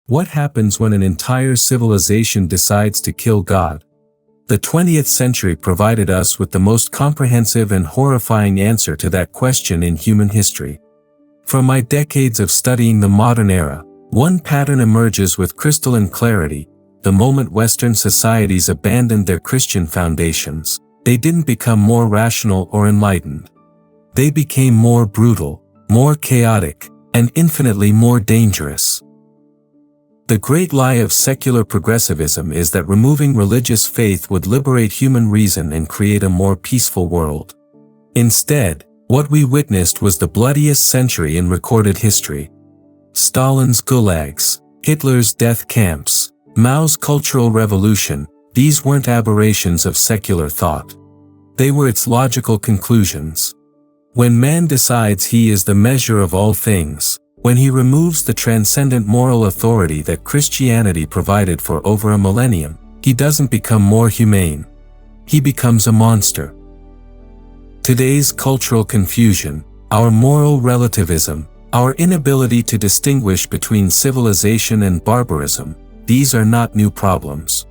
What happens when an entire civilization decides to kill God? The 20th century provided us with the most comprehensive and horrifying answer to that question in human history. From my decades of studying the modern era, one pattern emerges with crystalline clarity. The moment Western societies abandoned their Christian foundations, they didn't become more rational or enlightened. They became more brutal, more chaotic, and infinitely more dangerous. The great lie of secular progressivism is that removing religious faith would liberate human reason and create a more peaceful world. Instead, what we witnessed was the bloodiest century in recorded history. Stalin's gulags, Hitler's death camps, Mao's cultural revolution, these weren't aberrations of secular thought. They were its logical conclusions. When man decides he is the measure of all things, when he removes the transcendent moral authority that Christianity provided for over a millennium, he doesn't become more humane. He becomes a monster. Today's cultural confusion, our moral relativism, our inability to distinguish between civilization and barbarism, these are not new problems.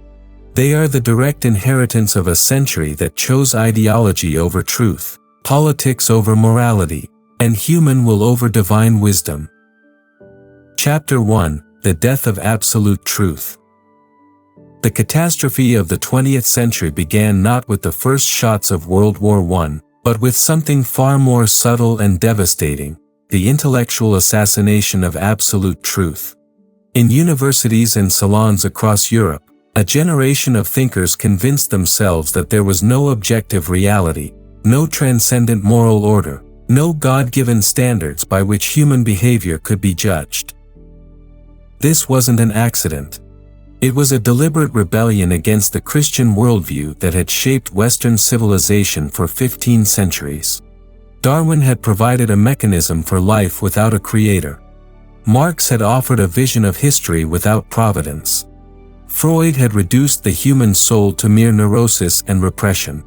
They are the direct inheritance of a century that chose ideology over truth, politics over morality, and human will over divine wisdom. Chapter 1: The Death of Absolute Truth. The catastrophe of the 20th century began not with the first shots of World War I, but with something far more subtle and devastating: the intellectual assassination of absolute truth. In universities and salons across Europe, a generation of thinkers convinced themselves that there was no objective reality, no transcendent moral order, no God-given standards by which human behavior could be judged. This wasn't an accident. It was a deliberate rebellion against the Christian worldview that had shaped Western civilization for 15 centuries. Darwin had provided a mechanism for life without a creator. Marx had offered a vision of history without providence. Freud had reduced the human soul to mere neurosis and repression.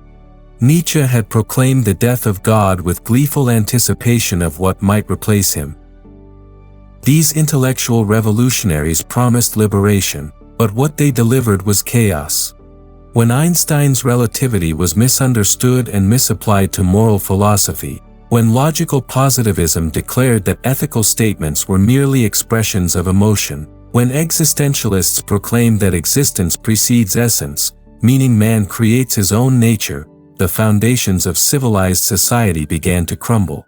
Nietzsche had proclaimed the death of God with gleeful anticipation of what might replace him. These intellectual revolutionaries promised liberation, but what they delivered was chaos. When Einstein's relativity was misunderstood and misapplied to moral philosophy, when logical positivism declared that ethical statements were merely expressions of emotion, when existentialists proclaimed that existence precedes essence, meaning man creates his own nature, the foundations of civilized society began to crumble.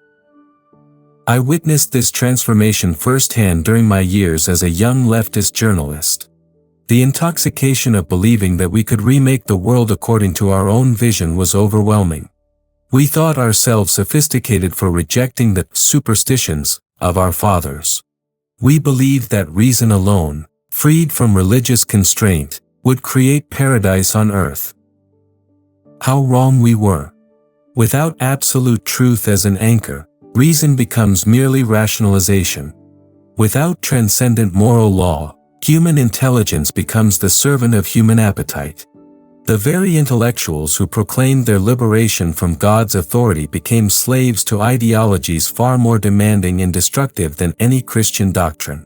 I witnessed this transformation firsthand during my years as a young leftist journalist. The intoxication of believing that we could remake the world according to our own vision was overwhelming. We thought ourselves sophisticated for rejecting the superstitions of our fathers. We believed that reason alone, freed from religious constraint, would create paradise on earth. How wrong we were. Without absolute truth as an anchor, reason becomes merely rationalization. Without transcendent moral law, human intelligence becomes the servant of human appetite. The very intellectuals who proclaimed their liberation from God's authority became slaves to ideologies far more demanding and destructive than any Christian doctrine.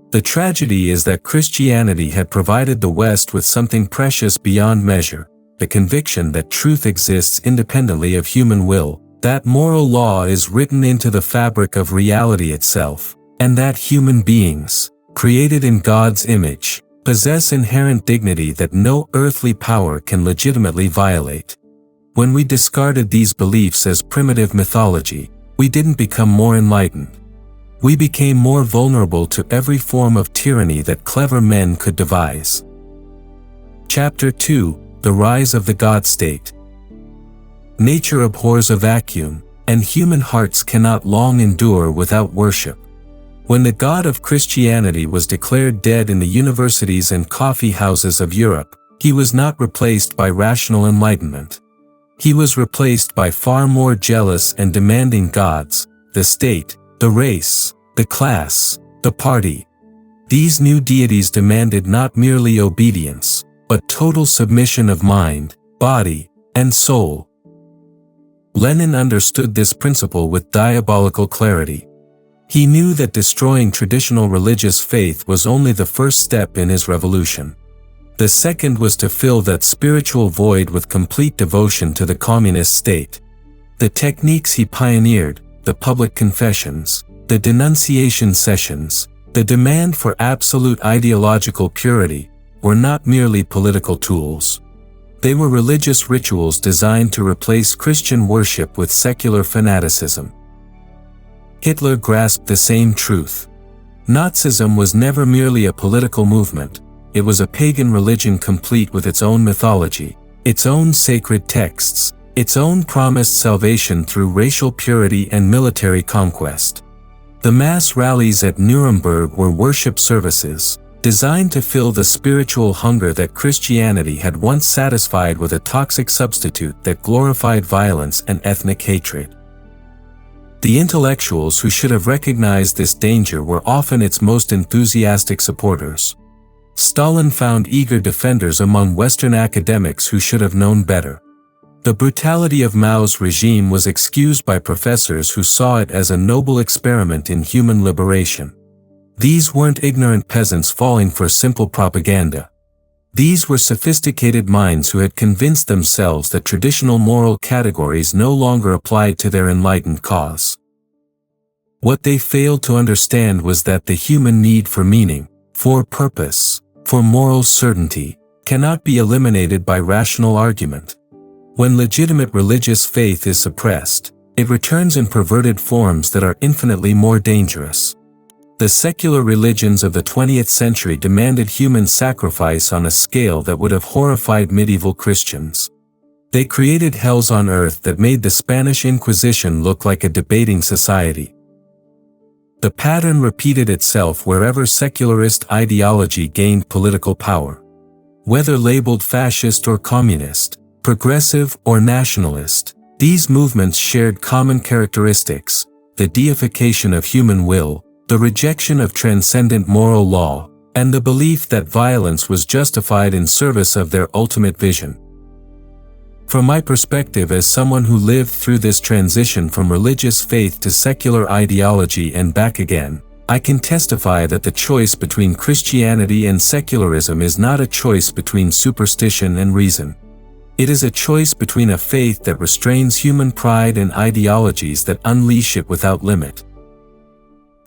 The tragedy is that Christianity had provided the West with something precious beyond measure: the conviction that truth exists independently of human will, that moral law is written into the fabric of reality itself, and that human beings, created in God's image, possess inherent dignity that no earthly power can legitimately violate. When we discarded these beliefs as primitive mythology, we didn't become more enlightened. We became more vulnerable to every form of tyranny that clever men could devise. Chapter 2: The Rise of the God State. Nature abhors a vacuum, and human hearts cannot long endure without worship. When the God of Christianity was declared dead in the universities and coffee houses of Europe, he was not replaced by rational enlightenment. He was replaced by far more jealous and demanding gods: the state, the race, the class, the party. These new deities demanded not merely obedience, but total submission of mind, body, and soul. Lenin understood this principle with diabolical clarity. He knew that destroying traditional religious faith was only the first step in his revolution. The second was to fill that spiritual void with complete devotion to the communist state. The techniques he pioneered, the public confessions, the denunciation sessions, the demand for absolute ideological purity, were not merely political tools. They were religious rituals designed to replace Christian worship with secular fanaticism. Hitler grasped the same truth. Nazism was never merely a political movement, it was a pagan religion complete with its own mythology, its own sacred texts, its own promised salvation through racial purity and military conquest. The mass rallies at Nuremberg were worship services, designed to fill the spiritual hunger that Christianity had once satisfied with a toxic substitute that glorified violence and ethnic hatred. The intellectuals who should have recognized this danger were often its most enthusiastic supporters. Stalin found eager defenders among Western academics who should have known better. The brutality of Mao's regime was excused by professors who saw it as a noble experiment in human liberation. These weren't ignorant peasants falling for simple propaganda. These were sophisticated minds who had convinced themselves that traditional moral categories no longer applied to their enlightened cause. What they failed to understand was that the human need for meaning, for purpose, for moral certainty, cannot be eliminated by rational argument. When legitimate religious faith is suppressed, it returns in perverted forms that are infinitely more dangerous. The secular religions of the 20th century demanded human sacrifice on a scale that would have horrified medieval Christians. They created hells on earth that made the Spanish Inquisition look like a debating society. The pattern repeated itself wherever secularist ideology gained political power. Whether labeled fascist or communist, progressive or nationalist, these movements shared common characteristics: the deification of human will, the rejection of transcendent moral law, and the belief that violence was justified in service of their ultimate vision. From my perspective as someone who lived through this transition from religious faith to secular ideology and back again, I can testify that the choice between Christianity and secularism is not a choice between superstition and reason. It is a choice between a faith that restrains human pride and ideologies that unleash it without limit.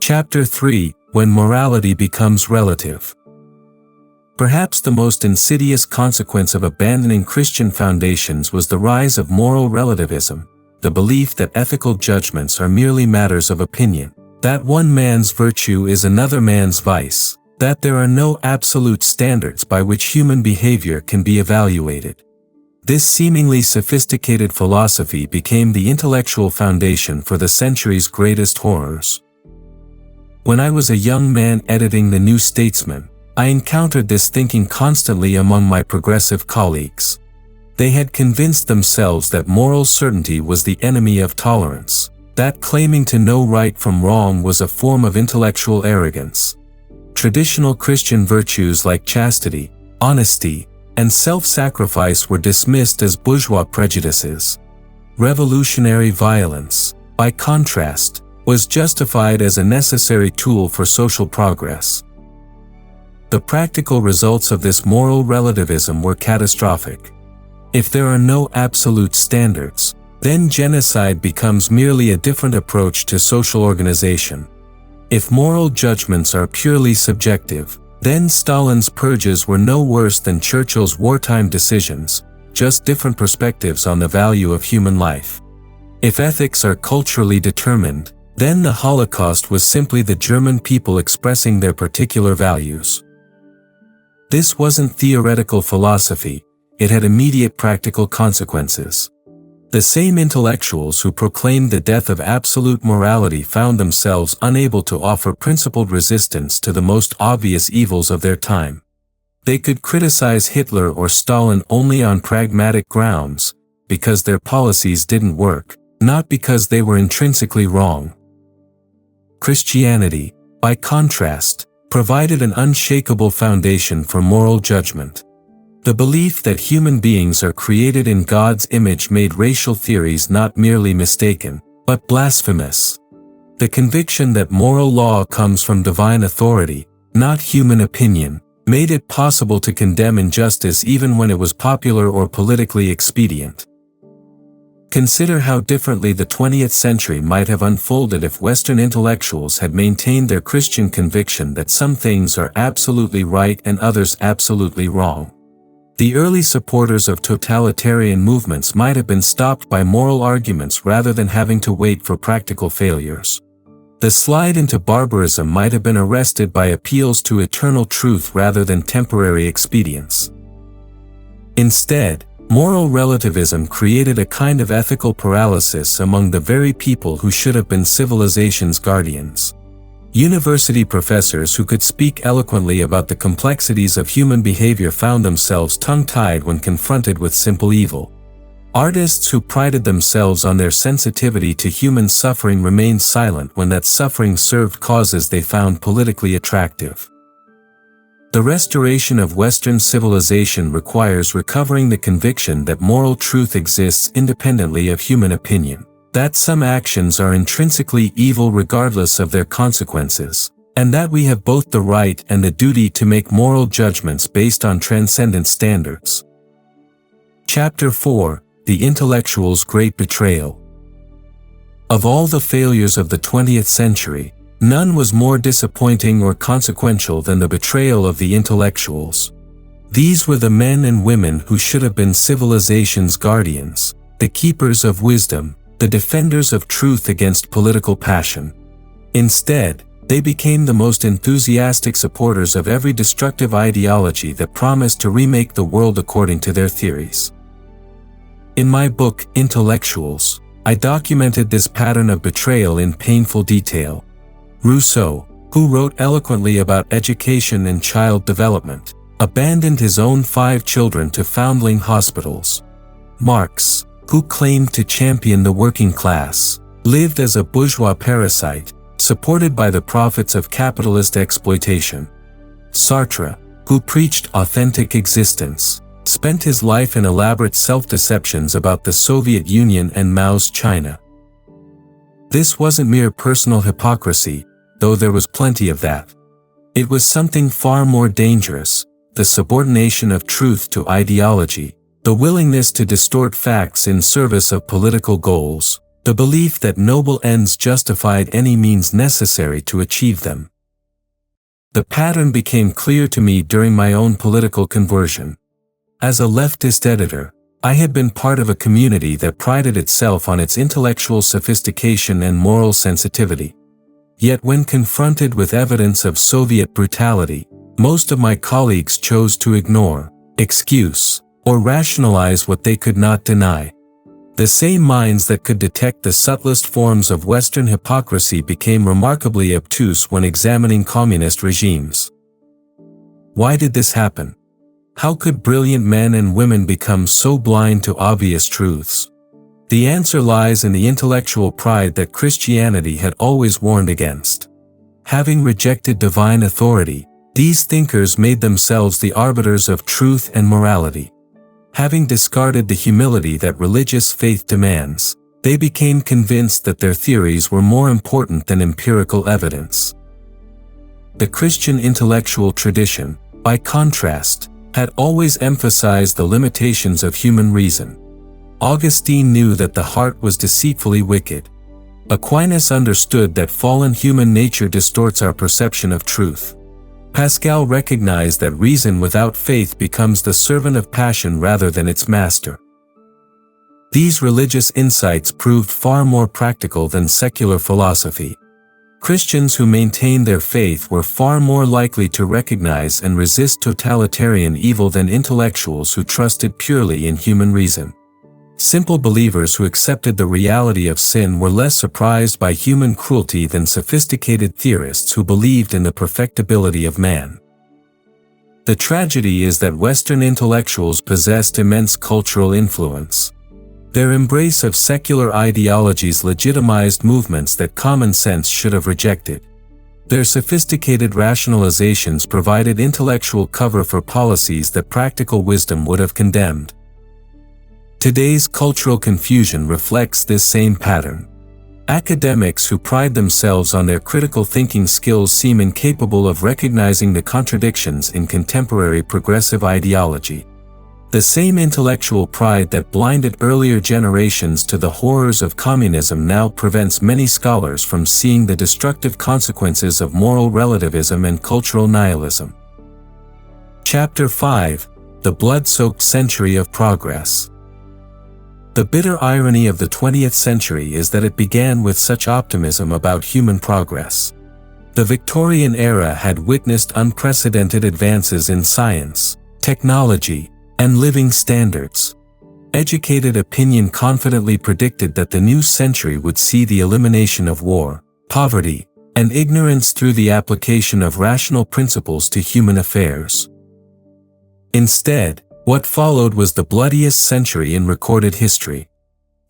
Chapter 3: When Morality Becomes Relative. Perhaps the most insidious consequence of abandoning Christian foundations was the rise of moral relativism, the belief that ethical judgments are merely matters of opinion, that one man's virtue is another man's vice, that there are no absolute standards by which human behavior can be evaluated. This seemingly sophisticated philosophy became the intellectual foundation for the century's greatest horrors. When I was a young man editing The New Statesman, I encountered this thinking constantly among my progressive colleagues. They had convinced themselves that moral certainty was the enemy of tolerance, that claiming to know right from wrong was a form of intellectual arrogance. Traditional Christian virtues like chastity, honesty, and self-sacrifice were dismissed as bourgeois prejudices. Revolutionary violence, by contrast, was justified as a necessary tool for social progress. The practical results of this moral relativism were catastrophic. If there are no absolute standards, then genocide becomes merely a different approach to social organization. If moral judgments are purely subjective, then Stalin's purges were no worse than Churchill's wartime decisions, just different perspectives on the value of human life. If ethics are culturally determined, then the Holocaust was simply the German people expressing their particular values. This wasn't theoretical philosophy, it had immediate practical consequences. The same intellectuals who proclaimed the death of absolute morality found themselves unable to offer principled resistance to the most obvious evils of their time. They could criticize Hitler or Stalin only on pragmatic grounds, because their policies didn't work, not because they were intrinsically wrong. Christianity, by contrast, provided an unshakable foundation for moral judgment. The belief that human beings are created in God's image made racial theories not merely mistaken, but blasphemous. The conviction that moral law comes from divine authority, not human opinion, made it possible to condemn injustice even when it was popular or politically expedient. Consider how differently the 20th century might have unfolded if Western intellectuals had maintained their Christian conviction that some things are absolutely right and others absolutely wrong. The early supporters of totalitarian movements might have been stopped by moral arguments rather than having to wait for practical failures. The slide into barbarism might have been arrested by appeals to eternal truth rather than temporary expedience. Instead, moral relativism created a kind of ethical paralysis among the very people who should have been civilization's guardians. University professors who could speak eloquently about the complexities of human behavior found themselves tongue-tied when confronted with simple evil. Artists who prided themselves on their sensitivity to human suffering remained silent when that suffering served causes they found politically attractive. The restoration of Western civilization requires recovering the conviction that moral truth exists independently of human opinion, that some actions are intrinsically evil regardless of their consequences, and that we have both the right and the duty to make moral judgments based on transcendent standards. Chapter 4: The Intellectual's Great Betrayal. Of all the failures of the 20th century, none was more disappointing or consequential than the betrayal of the intellectuals. These were the men and women who should have been civilization's guardians, the keepers of wisdom, the defenders of truth against political passion. Instead, they became the most enthusiastic supporters of every destructive ideology that promised to remake the world according to their theories. In my book, Intellectuals, I documented this pattern of betrayal in painful detail. Rousseau, who wrote eloquently about education and child development, abandoned his own 5 children to foundling hospitals. Marx, who claimed to champion the working class, lived as a bourgeois parasite, supported by the profits of capitalist exploitation. Sartre, who preached authentic existence, spent his life in elaborate self-deceptions about the Soviet Union and Mao's China. This wasn't mere personal hypocrisy, though there was plenty of that. It was something far more dangerous, the subordination of truth to ideology, the willingness to distort facts in service of political goals, the belief that noble ends justified any means necessary to achieve them. The pattern became clear to me during my own political conversion. As a leftist editor, I had been part of a community that prided itself on its intellectual sophistication and moral sensitivity. Yet when confronted with evidence of Soviet brutality, most of my colleagues chose to ignore, excuse, or rationalize what they could not deny. The same minds that could detect the subtlest forms of Western hypocrisy became remarkably obtuse when examining communist regimes. Why did this happen? How could brilliant men and women become so blind to obvious truths? The answer lies in the intellectual pride that Christianity had always warned against. Having rejected divine authority, these thinkers made themselves the arbiters of truth and morality. Having discarded the humility that religious faith demands, they became convinced that their theories were more important than empirical evidence. The Christian intellectual tradition, by contrast, had always emphasized the limitations of human reason. Augustine knew that the heart was deceitfully wicked. Aquinas understood that fallen human nature distorts our perception of truth. Pascal recognized that reason without faith becomes the servant of passion rather than its master. These religious insights proved far more practical than secular philosophy. Christians who maintained their faith were far more likely to recognize and resist totalitarian evil than intellectuals who trusted purely in human reason. Simple believers who accepted the reality of sin were less surprised by human cruelty than sophisticated theorists who believed in the perfectibility of man. The tragedy is that Western intellectuals possessed immense cultural influence. Their embrace of secular ideologies legitimized movements that common sense should have rejected. Their sophisticated rationalizations provided intellectual cover for policies that practical wisdom would have condemned. Today's cultural confusion reflects this same pattern. Academics who pride themselves on their critical thinking skills seem incapable of recognizing the contradictions in contemporary progressive ideology. The same intellectual pride that blinded earlier generations to the horrors of communism now prevents many scholars from seeing the destructive consequences of moral relativism and cultural nihilism. Chapter 5: The Blood-Soaked Century of Progress. The bitter irony of the 20th century is that it began with such optimism about human progress. The Victorian era had witnessed unprecedented advances in science, technology, and living standards. Educated opinion confidently predicted that the new century would see the elimination of war, poverty, and ignorance through the application of rational principles to human affairs. Instead, what followed was the bloodiest century in recorded history.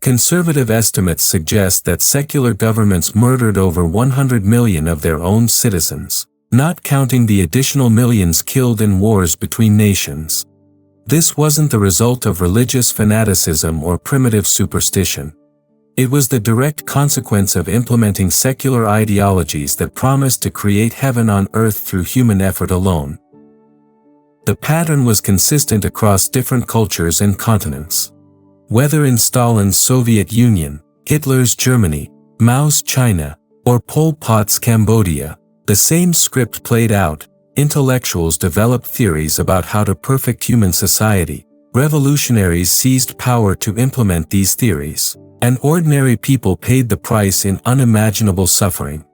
Conservative estimates suggest that secular governments murdered over 100 million of their own citizens, not counting the additional millions killed in wars between nations. This wasn't the result of religious fanaticism or primitive superstition. It was the direct consequence of implementing secular ideologies that promised to create heaven on earth through human effort alone. The pattern was consistent across different cultures and continents. Whether in Stalin's Soviet Union, Hitler's Germany, Mao's China, or Pol Pot's Cambodia, the same script played out. Intellectuals developed theories about how to perfect human society. Revolutionaries seized power to implement these theories, and ordinary people paid the price in unimaginable suffering.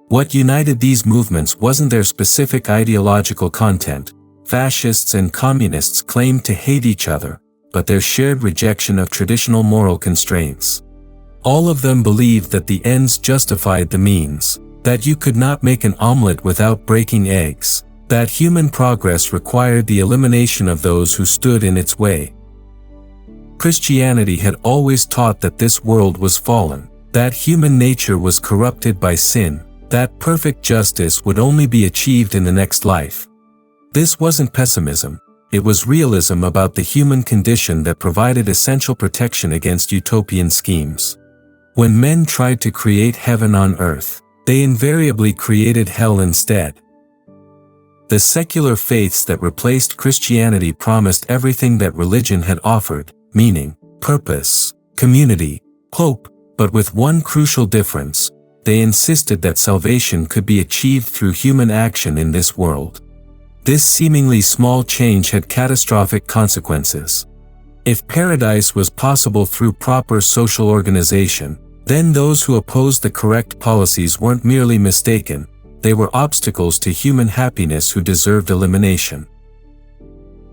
What united these movements wasn't their specific ideological content. Fascists and communists claimed to hate each other, but their shared rejection of traditional moral constraints. All of them believed that the ends justified the means, that you could not make an omelet without breaking eggs, that human progress required the elimination of those who stood in its way. Christianity had always taught that this world was fallen, that human nature was corrupted by sin, that perfect justice would only be achieved in the next life. This wasn't pessimism, it was realism about the human condition that provided essential protection against utopian schemes. When men tried to create heaven on earth, they invariably created hell instead. The secular faiths that replaced Christianity promised everything that religion had offered, meaning, purpose, community, hope, but with one crucial difference: they insisted that salvation could be achieved through human action in this world. This seemingly small change had catastrophic consequences. If paradise was possible through proper social organization, then those who opposed the correct policies weren't merely mistaken, they were obstacles to human happiness who deserved elimination.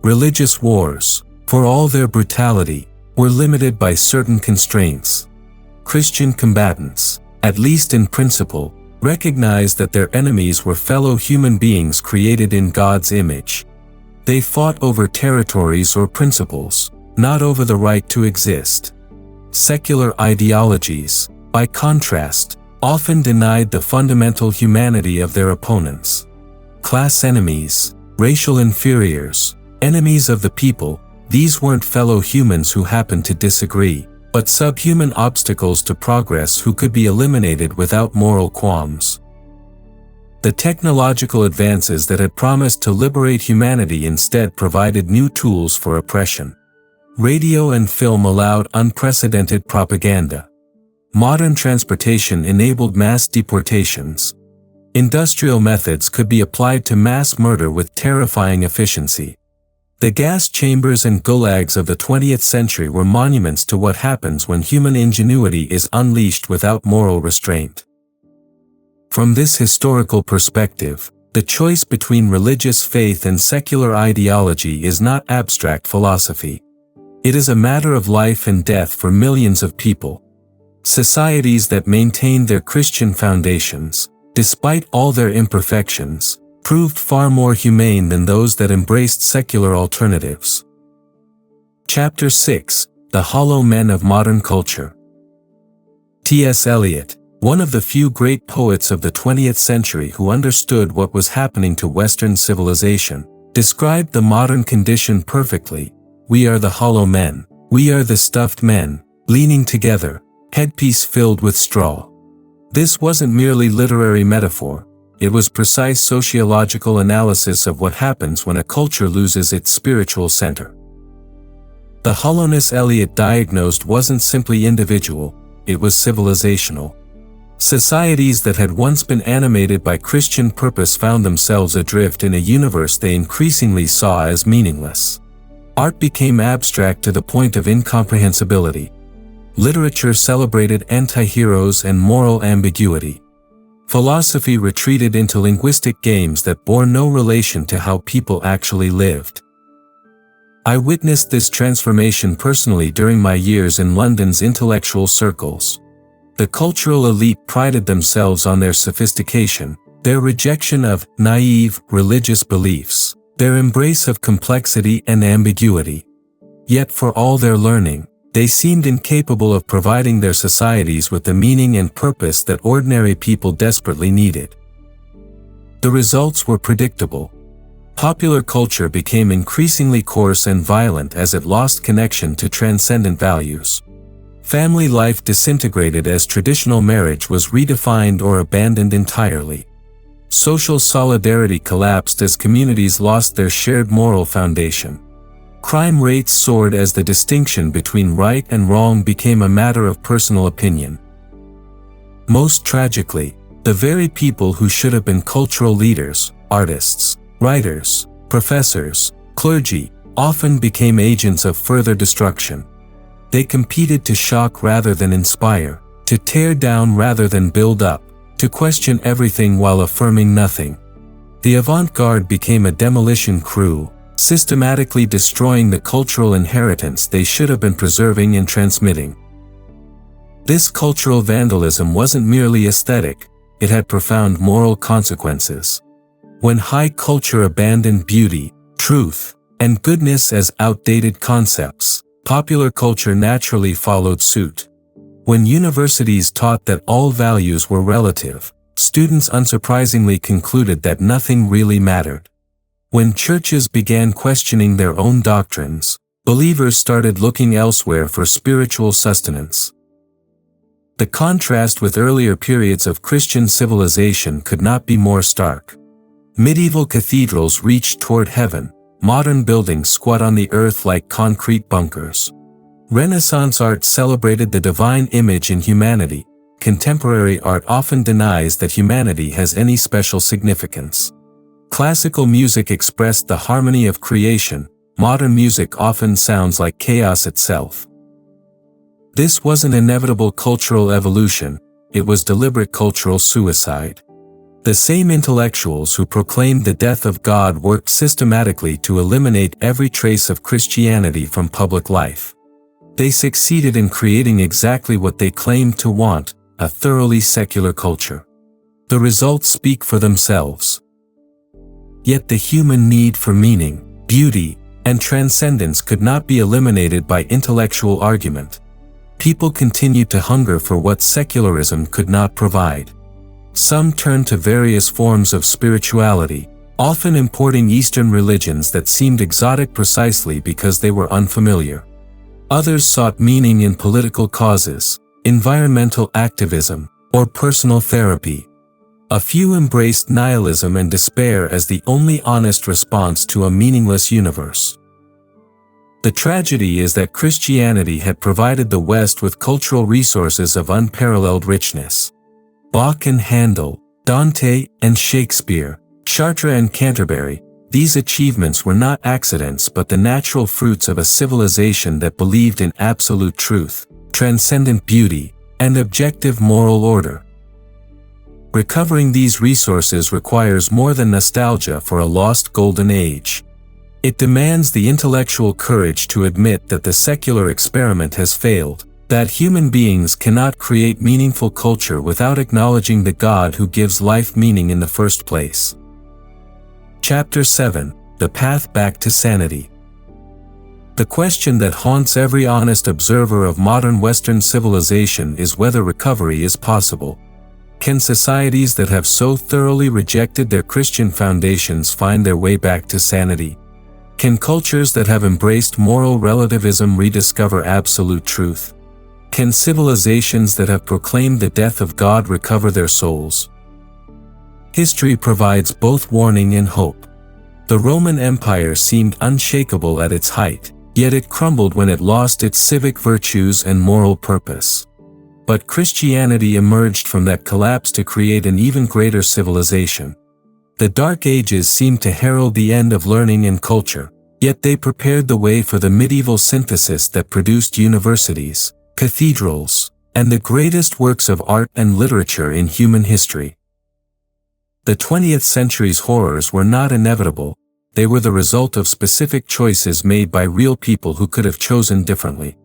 Religious wars, for all their brutality, were limited by certain constraints. Christian combatants, at least in principle, recognized that their enemies were fellow human beings created in God's image. They fought over territories or principles, not over the right to exist. Secular ideologies, by contrast, often denied the fundamental humanity of their opponents. Class enemies, racial inferiors, enemies of the people, these weren't fellow humans who happened to disagree, but subhuman obstacles to progress who could be eliminated without moral qualms. The technological advances that had promised to liberate humanity instead provided new tools for oppression. Radio and film allowed unprecedented propaganda. Modern transportation enabled mass deportations. Industrial methods could be applied to mass murder with terrifying efficiency. The gas chambers and gulags of the 20th century were monuments to what happens when human ingenuity is unleashed without moral restraint. From this historical perspective, the choice between religious faith and secular ideology is not abstract philosophy. It is a matter of life and death for millions of people. Societies that maintained their Christian foundations, despite all their imperfections, proved far more humane than those that embraced secular alternatives. Chapter 6: The Hollow Men of Modern Culture. T.S. Eliot, one of the few great poets of the 20th century who understood what was happening to Western civilization, described the modern condition perfectly. We are the hollow men. We are the stuffed men, leaning together, headpiece filled with straw. This wasn't merely literary metaphor, it was precise sociological analysis of what happens when a culture loses its spiritual center. The hollowness Eliot diagnosed wasn't simply individual, it was civilizational. Societies that had once been animated by Christian purpose found themselves adrift in a universe they increasingly saw as meaningless. Art became abstract to the point of incomprehensibility. Literature celebrated anti-heroes and moral ambiguity. Philosophy retreated into linguistic games that bore no relation to how people actually lived. I witnessed this transformation personally during my years in London's intellectual circles. The cultural elite prided themselves on their sophistication, their rejection of naive religious beliefs, their embrace of complexity and ambiguity. Yet for all their learning, they seemed incapable of providing their societies with the meaning and purpose that ordinary people desperately needed. The results were predictable. Popular culture became increasingly coarse and violent as it lost connection to transcendent values. Family life disintegrated as traditional marriage was redefined or abandoned entirely. Social solidarity collapsed as communities lost their shared moral foundation. Crime rates soared as the distinction between right and wrong became a matter of personal opinion. Most tragically, the very people who should have been cultural leaders, artists, writers, professors, clergy, often became agents of further destruction. They competed to shock rather than inspire, to tear down rather than build up, to question everything while affirming nothing. The avant-garde became a demolition crew, systematically destroying the cultural inheritance they should have been preserving and transmitting. This cultural vandalism wasn't merely aesthetic, it had profound moral consequences. When high culture abandoned beauty, truth, and goodness as outdated concepts, popular culture naturally followed suit. When universities taught that all values were relative, students unsurprisingly concluded that nothing really mattered. When churches began questioning their own doctrines, believers started looking elsewhere for spiritual sustenance. The contrast with earlier periods of Christian civilization could not be more stark. Medieval cathedrals reached toward heaven, modern buildings squat on the earth like concrete bunkers. Renaissance art celebrated the divine image in humanity. Contemporary art often denies that humanity has any special significance. Classical music expressed the harmony of creation, modern music often sounds like chaos itself. This wasn't inevitable cultural evolution, it was deliberate cultural suicide. The same intellectuals who proclaimed the death of God worked systematically to eliminate every trace of Christianity from public life. They succeeded in creating exactly what they claimed to want, a thoroughly secular culture. The results speak for themselves. Yet the human need for meaning, beauty, and transcendence could not be eliminated by intellectual argument. People continued to hunger for what secularism could not provide. Some turned to various forms of spirituality, often importing Eastern religions that seemed exotic precisely because they were unfamiliar. Others sought meaning in political causes, environmental activism, or personal therapy. A few embraced nihilism and despair as the only honest response to a meaningless universe. The tragedy is that Christianity had provided the West with cultural resources of unparalleled richness. Bach and Handel, Dante and Shakespeare, Chartres and Canterbury, these achievements were not accidents but the natural fruits of a civilization that believed in absolute truth, transcendent beauty, and objective moral order. Recovering these resources requires more than nostalgia for a lost golden age. It demands the intellectual courage to admit that the secular experiment has failed, that human beings cannot create meaningful culture without acknowledging the God who gives life meaning in the first place. Chapter 7: The Path Back to Sanity. The question that haunts every honest observer of modern Western civilization is whether recovery is possible. Can societies that have so thoroughly rejected their Christian foundations find their way back to sanity? Can cultures that have embraced moral relativism rediscover absolute truth? Can civilizations that have proclaimed the death of God recover their souls? History provides both warning and hope. The Roman Empire seemed unshakable at its height, yet it crumbled when it lost its civic virtues and moral purpose. But Christianity emerged from that collapse to create an even greater civilization. The Dark Ages seemed to herald the end of learning and culture, yet they prepared the way for the medieval synthesis that produced universities, cathedrals, and the greatest works of art and literature in human history. The 20th century's horrors were not inevitable, they were the result of specific choices made by real people who could have chosen differently.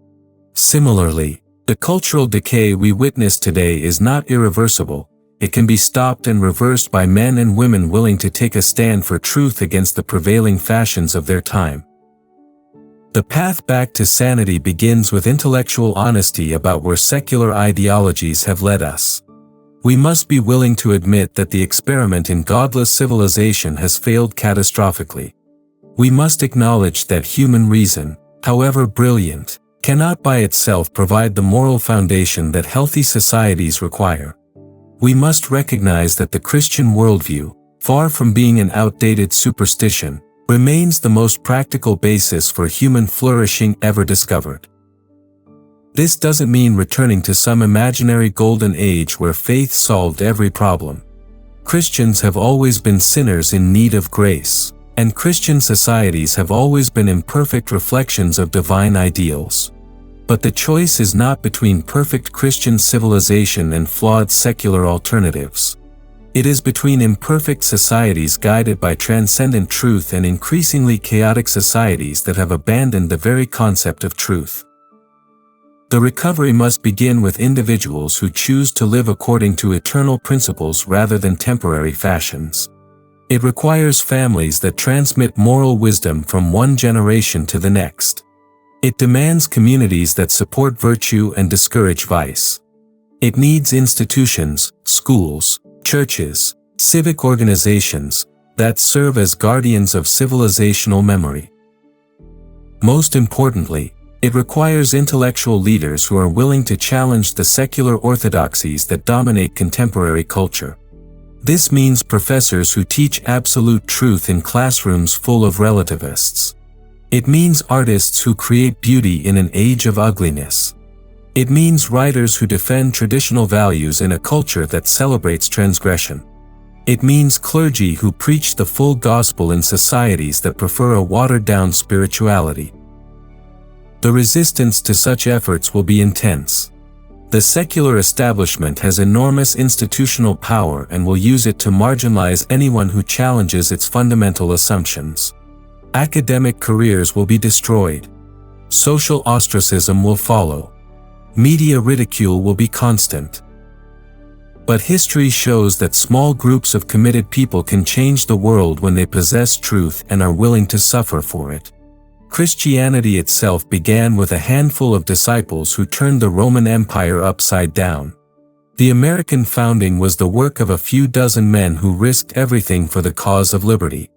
Similarly, the cultural decay we witness today is not irreversible. It can be stopped and reversed by men and women willing to take a stand for truth against the prevailing fashions of their time. The path back to sanity begins with intellectual honesty about where secular ideologies have led us. We must be willing to admit that the experiment in godless civilization has failed catastrophically. We must acknowledge that human reason, however brilliant, cannot by itself provide the moral foundation that healthy societies require. We must recognize that the Christian worldview, far from being an outdated superstition, remains the most practical basis for human flourishing ever discovered. This doesn't mean returning to some imaginary golden age where faith solved every problem. Christians have always been sinners in need of grace, and Christian societies have always been imperfect reflections of divine ideals. But the choice is not between perfect Christian civilization and flawed secular alternatives. It is between imperfect societies guided by transcendent truth and increasingly chaotic societies that have abandoned the very concept of truth. The recovery must begin with individuals who choose to live according to eternal principles rather than temporary fashions. It requires families that transmit moral wisdom from one generation to the next. It demands communities that support virtue and discourage vice. It needs institutions, schools, churches, civic organizations, that serve as guardians of civilizational memory. Most importantly, it requires intellectual leaders who are willing to challenge the secular orthodoxies that dominate contemporary culture. This means professors who teach absolute truth in classrooms full of relativists. It means artists who create beauty in an age of ugliness. It means writers who defend traditional values in a culture that celebrates transgression. It means clergy who preach the full gospel in societies that prefer a watered-down spirituality. The resistance to such efforts will be intense. The secular establishment has enormous institutional power and will use it to marginalize anyone who challenges its fundamental assumptions. Academic careers will be destroyed. Social ostracism will follow. Media ridicule will be constant. But history shows that small groups of committed people can change the world when they possess truth and are willing to suffer for it. Christianity itself began with a handful of disciples who turned the Roman Empire upside down. The American founding was the work of a few dozen men who risked everything for the cause of liberty.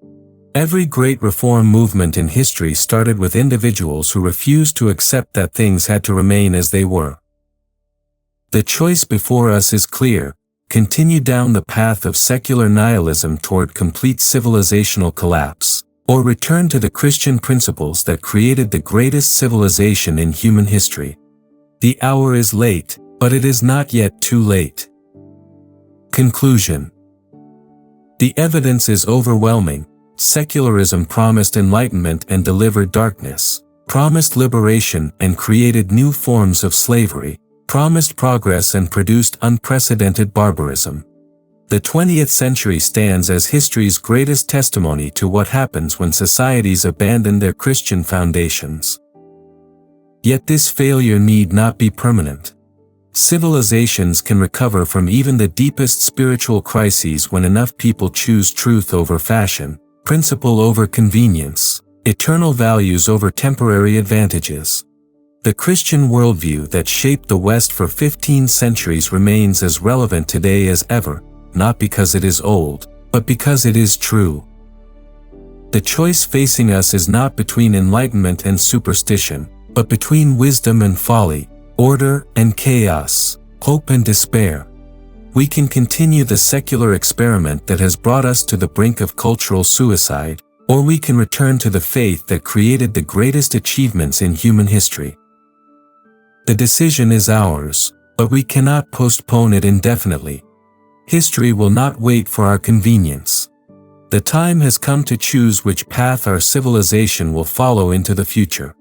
Every great reform movement in history started with individuals who refused to accept that things had to remain as they were. The choice before us is clear: continue down the path of secular nihilism toward complete civilizational collapse, or return to the Christian principles that created the greatest civilization in human history. The hour is late, but it is not yet too late. Conclusion. The evidence is overwhelming. Secularism promised enlightenment and delivered darkness, promised liberation and created new forms of slavery, promised progress and produced unprecedented barbarism. The 20th century stands as history's greatest testimony to what happens when societies abandon their Christian foundations. Yet this failure need not be permanent. Civilizations can recover from even the deepest spiritual crises when enough people choose truth over fashion, principle over convenience, eternal values over temporary advantages. The Christian worldview that shaped the West for 15 centuries remains as relevant today as ever, not because it is old, but because it is true. The choice facing us is not between enlightenment and superstition, but between wisdom and folly, order and chaos, hope and despair. We can continue the secular experiment that has brought us to the brink of cultural suicide, or we can return to the faith that created the greatest achievements in human history. The decision is ours, but we cannot postpone it indefinitely. History will not wait for our convenience. The time has come to choose which path our civilization will follow into the future.